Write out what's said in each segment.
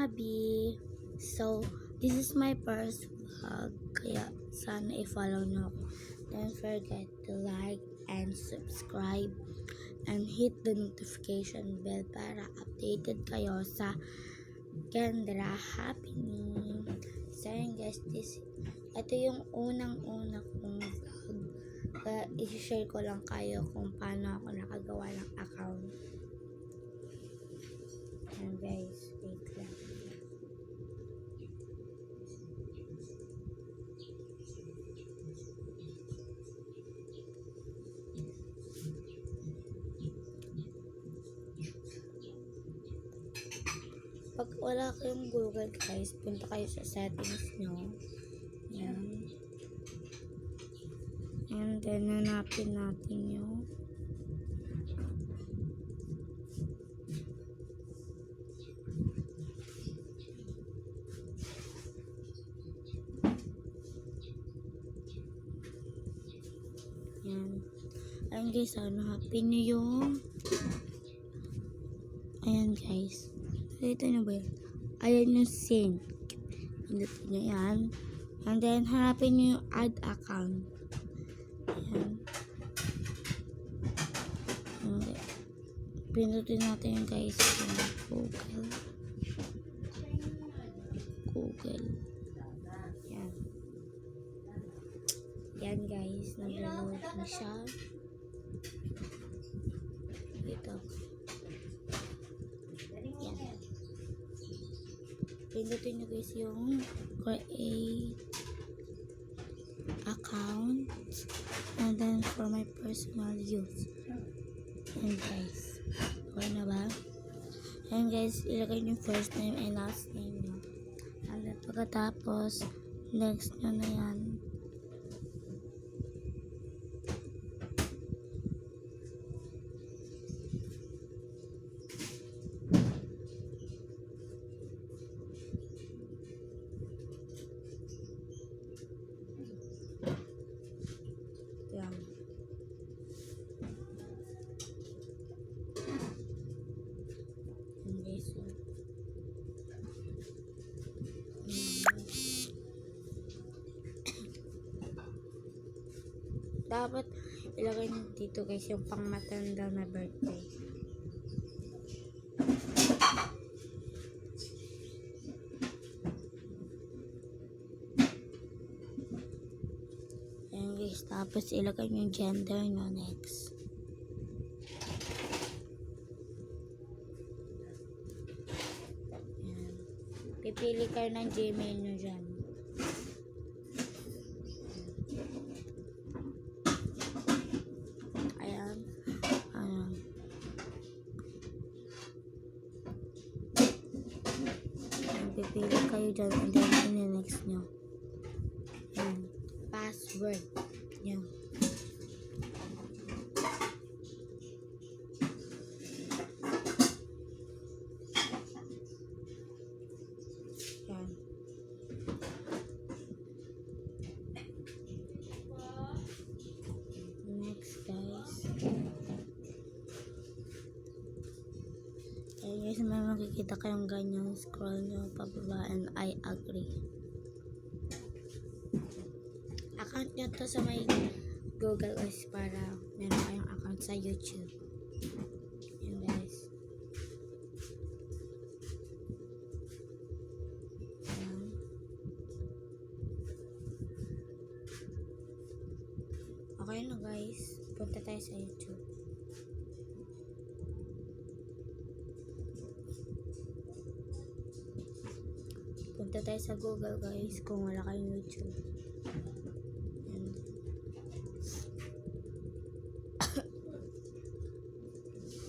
mga B. So, this is my first vlog. Kaya sana i-follow nyo ako. Don't forget to like and subscribe and hit the notification bell para updated kayo sa Kendra Happening. So yun guys, ito yung unang-una kong vlog. Kaya i-share ko lang kayo kung paano ako nakagawa ng account. And guys, wait lang. Pag wala kayong Google guys, punta kayo sa settings nyo. Yan. And then, hanapin natin yung yan. Ayan guys, hanapin nyo yung ayan guys. Ito na ba yun? Ayan yung sync. Pindutin nyo yan. And then, hanapin nyo yung add account. Ayan. Okay. Pindutin natin yung guys yung Google. Yan. Yan guys. Nag-load na siya. Ito. Yan. Pindutin nyo guys yung create account and then for my personal use. And guys, okay na ba? And guys, ilagay nyo first name and last name nyo. And then pagkatapos, next nyo na yan. Yan. And guys, dapat ilagay nyo dito guys yung pang matanda na birthday. Ayan guys, tapos ilagay nyo yung gender nyo next. Ayan. Pipili kayo ng Gmail nyo dyan. Pipili kayo dyan and then in-next nyo. Yan. Password. Yan. Yan. Next guys. Ayan guys, may makikita kayong ganyan. Scroll nyo pababa and I agree. Account nyo to sa may Google guys para meron kayong account sa YouTube. Ayan guys. Ayan. Okay na guys. Punta tayo sa YouTube. Punta tayo sa Google guys kung wala kayong YouTube. And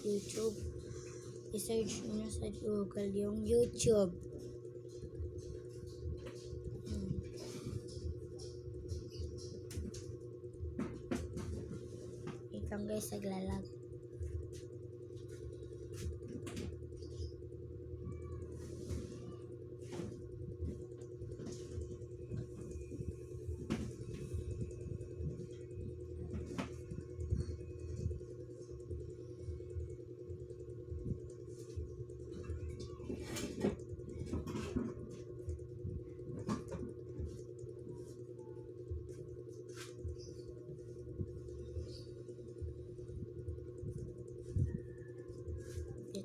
YouTube. I-search nyo sa Google yung YouTube. Wait lang guys, naglalag.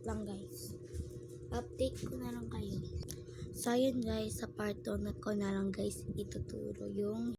Wait lang guys. Update ko na lang kayo. So, ayun guys, sa part 2 ko na lang guys ituturo yung